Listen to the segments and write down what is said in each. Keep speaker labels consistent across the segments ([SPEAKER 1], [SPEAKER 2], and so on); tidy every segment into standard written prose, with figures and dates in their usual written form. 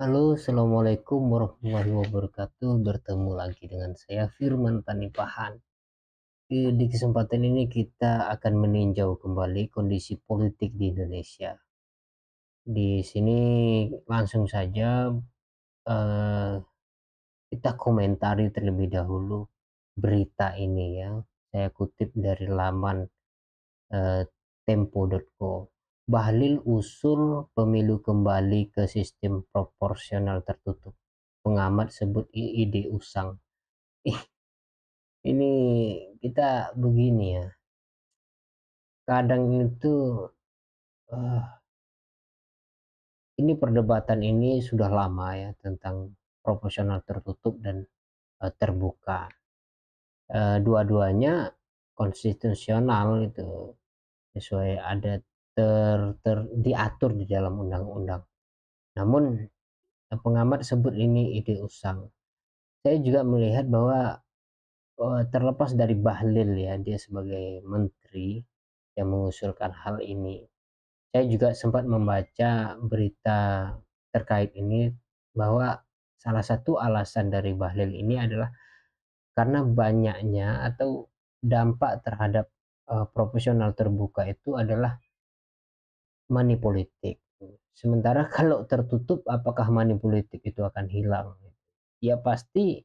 [SPEAKER 1] Halo, assalamualaikum warahmatullahi wabarakatuh. Bertemu lagi dengan saya Firman Panipahan. Di kesempatan ini kita akan meninjau kembali kondisi politik di Indonesia. Di sini langsung saja eh, kita komentari terlebih dahulu berita ini ya. Saya kutip dari laman eh, tempo.co. Bahlil usul pemilu kembali ke sistem proporsional tertutup. Pengamat sebut ide usang. Ih, ini kita begini ya. Kadang itu eh, ini perdebatan ini sudah lama ya tentang proporsional tertutup dan terbuka. Dua-duanya konstitusional itu sesuai ada diatur di dalam undang-undang. Namun pengamat sebut ini ide usang. Saya juga melihat bahwa terlepas dari Bahlil ya, dia sebagai menteri yang mengusulkan hal ini. Saya juga sempat membaca berita terkait ini bahwa salah satu alasan dari Bahlil ini adalah karena banyaknya atau dampak terhadap proporsional terbuka itu adalah money politik. Sementara kalau tertutup, apakah money politik itu akan hilang? Ya pasti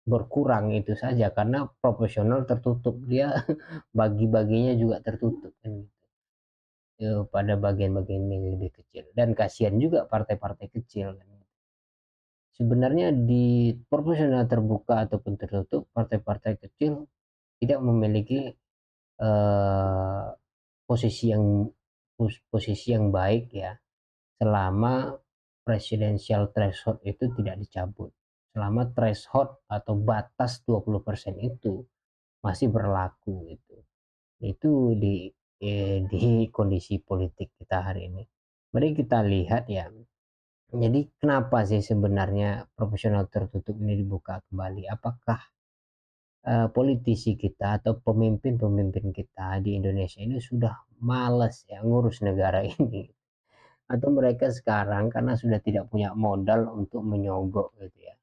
[SPEAKER 1] berkurang itu saja karena proporsional tertutup. Dia bagi-baginya juga tertutup kan gitu. Pada bagian-bagian yang lebih kecil dan kasihan juga partai-partai kecil kan. Sebenarnya di proporsional terbuka ataupun tertutup, partai-partai kecil tidak memiliki eh, posisi yang posisi yang baik ya, selama presidensial threshold itu tidak dicabut. Selama threshold atau batas 20% itu masih berlaku gitu. Itu di kondisi politik kita hari ini. Mari kita lihat ya. Jadi kenapa sih sebenarnya proporsional tertutup ini dibuka kembali? Apakah politisi kita atau pemimpin-pemimpin kita di Indonesia ini sudah males ya ngurus negara ini? Atau mereka sekarang karena sudah tidak punya modal untuk menyogok gitu ya.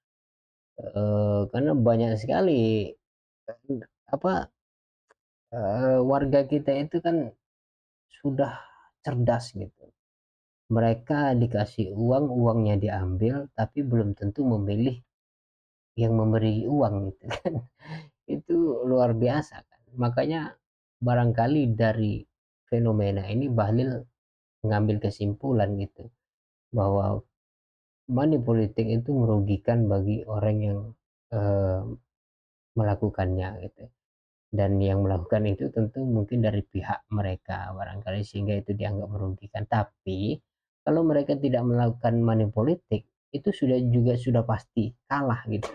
[SPEAKER 1] Karena banyak sekali apa warga kita itu kan sudah cerdas gitu. Mereka dikasih uang, uangnya diambil, tapi belum tentu memilih yang memberi uang gitu kan. Itu luar biasa kan. Makanya barangkali dari fenomena ini Bahlil mengambil kesimpulan gitu bahwa money politik itu merugikan bagi orang yang eh, melakukannya gitu. Dan yang melakukan itu tentu mungkin dari pihak mereka barangkali sehingga itu dianggap merugikan. Tapi kalau mereka tidak melakukan money politik itu sudah pasti kalah gitu.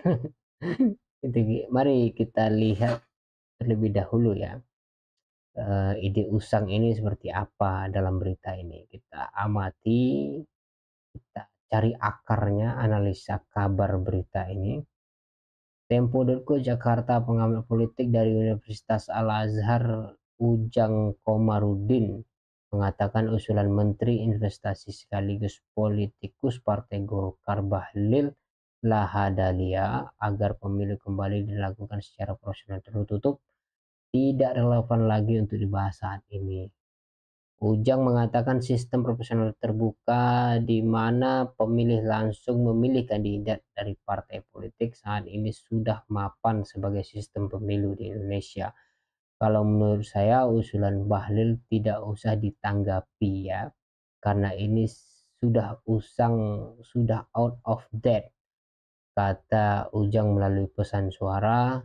[SPEAKER 1] Itu, mari kita lihat terlebih dahulu ya ide usang ini seperti apa dalam berita ini. Kita amati, kita cari akarnya, analisa kabar berita ini. Tempo.co Jakarta, pengamat politik dari Universitas Al-Azhar Ujang Komarudin mengatakan usulan Menteri Investasi sekaligus politikus Partai Golkar Bahlil Lahadalia agar pemilu kembali dilakukan secara profesional tertutup tidak relevan lagi untuk dibahas saat ini. Ujang mengatakan sistem proporsional terbuka di mana pemilih langsung memilih kandidat dari partai politik saat ini sudah mapan sebagai sistem pemilu di Indonesia. Kalau menurut saya usulan Bahlil tidak usah ditanggapi ya, karena ini sudah usang, sudah out of date, kata Ujang melalui pesan suara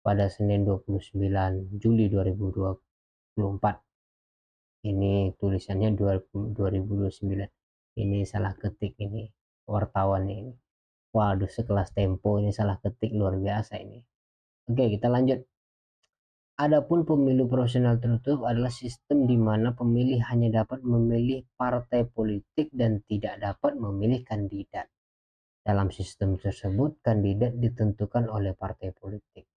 [SPEAKER 1] pada Senin 29 Juli 2024. Ini tulisannya 2029. Ini salah ketik ini wartawan ini. Waduh, sekelas Tempo ini salah ketik luar biasa ini. Oke, kita lanjut. Adapun pemilu profesional tertutup adalah sistem di mana pemilih hanya dapat memilih partai politik dan tidak dapat memilih kandidat. Dalam sistem tersebut, kandidat ditentukan oleh partai politik.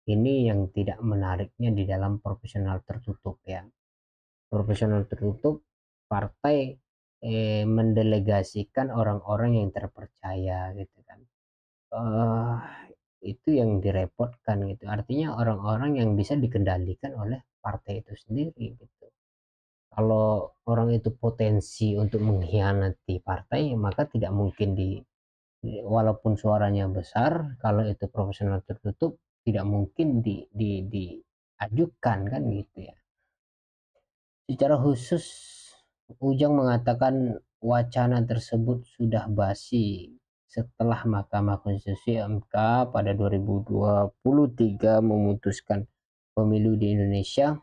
[SPEAKER 1] Ini yang tidak menariknya di dalam proporsional tertutup ya. Proporsional tertutup, partai mendelegasikan orang-orang yang terpercaya gitu kan. Eee, itu yang direpotkan gitu, artinya orang-orang yang bisa dikendalikan oleh partai itu sendiri gitu. Kalau orang itu potensi untuk mengkhianati partai, maka tidak mungkin walaupun suaranya besar, kalau itu profesional tertutup, tidak mungkin diajukan kan gitu ya. Secara khusus, Ujang mengatakan wacana tersebut sudah basi setelah Mahkamah Konstitusi (MK) pada 2023 memutuskan pemilu di Indonesia.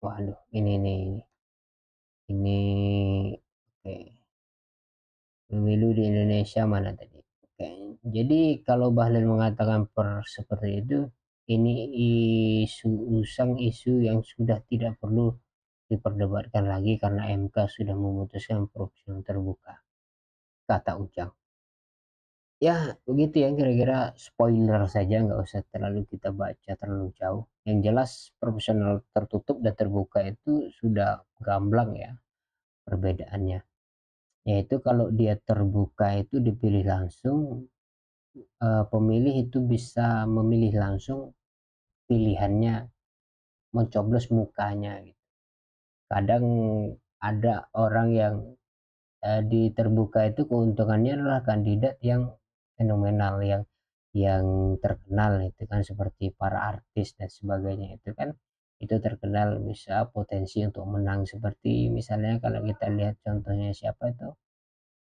[SPEAKER 1] Waduh, ini oke. Pemilu di Indonesia mana tadi? Oke. Jadi kalau Bahlil mengatakan seperti itu, ini isu yang sudah tidak perlu diperdebatkan lagi karena MK sudah memutuskan proporsional terbuka, kata Ujang. Ya, begitu ya kira-kira spoiler saja, nggak usah terlalu kita baca terlalu jauh. Yang jelas proporsional tertutup dan terbuka itu sudah gamblang ya perbedaannya. Yaitu kalau dia terbuka itu dipilih langsung, pemilih itu bisa memilih langsung pilihannya, mencoblos mukanya gitu. Kadang ada orang yang di terbuka itu keuntungannya adalah kandidat yang fenomenal, yang terkenal itu kan, seperti para artis dan sebagainya itu kan, itu terkenal bisa potensi untuk menang, seperti misalnya kalau kita lihat contohnya siapa itu,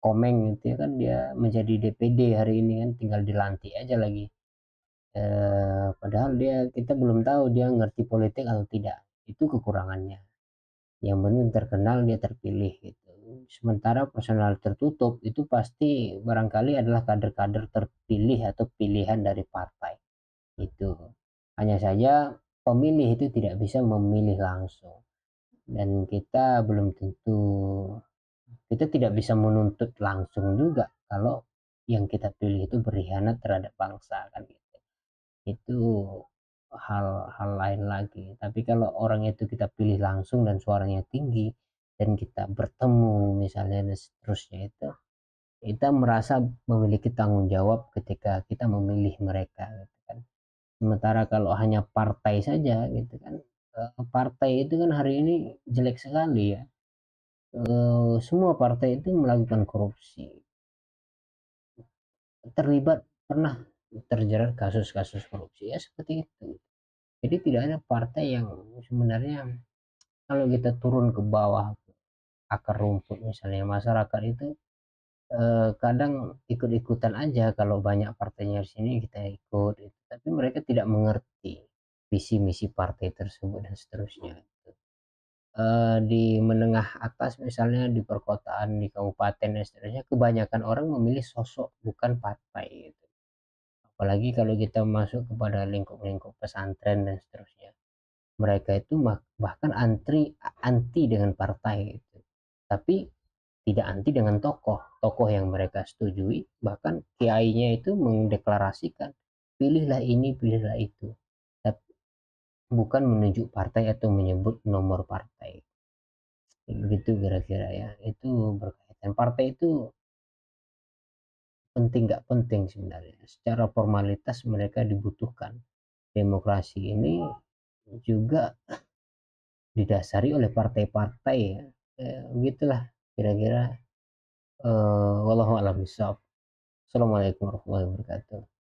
[SPEAKER 1] Komeng itu ya kan, dia menjadi DPD hari ini kan, tinggal dilantik aja lagi. Padahal kita belum tahu dia ngerti politik atau tidak, itu kekurangannya. Yang penting terkenal, dia terpilih gitu. Sementara personal tertutup itu pasti barangkali adalah kader-kader terpilih atau pilihan dari partai itu. Hanya saja pemilih itu tidak bisa memilih langsung, dan kita tidak bisa menuntut langsung juga kalau yang kita pilih itu berkhianat terhadap bangsa kan gitu. Itu hal-hal lain lagi. Tapi kalau orang itu kita pilih langsung dan suaranya tinggi dan kita bertemu misalnya dan seterusnya, itu kita merasa memiliki tanggung jawab ketika kita memilih mereka gitu kan. Sementara kalau hanya partai saja gitu kan, partai itu kan hari ini jelek sekali ya. Semua partai itu melakukan korupsi, terlibat, pernah terjerat kasus-kasus korupsi ya seperti itu. Jadi tidak ada partai yang sebenarnya, kalau kita turun ke bawah, akar rumput misalnya, masyarakat itu kadang ikut-ikutan aja, kalau banyak partainya di sini kita ikut gitu. Tapi mereka tidak mengerti visi misi partai tersebut dan seterusnya. Di menengah atas misalnya, di perkotaan, di kabupaten dan seterusnya, kebanyakan orang memilih sosok bukan partai gitu. Apalagi kalau kita masuk kepada lingkup-lingkup pesantren dan seterusnya. Mereka itu bahkan anti dengan partai itu. Tapi tidak anti dengan tokoh yang mereka setujui, bahkan kiainya itu mendeklarasikan pilihlah ini, pilihlah itu. Tapi bukan menunjuk partai atau menyebut nomor partai. Begitu kira-kira ya. Itu berkaitan. Partai itu penting nggak penting sebenarnya. Secara formalitas mereka dibutuhkan. Demokrasi ini juga didasari oleh partai-partai ya. Begitulah kira-kira. Wallahu a'lam bishawab. Assalamualaikum warahmatullahi wabarakatuh.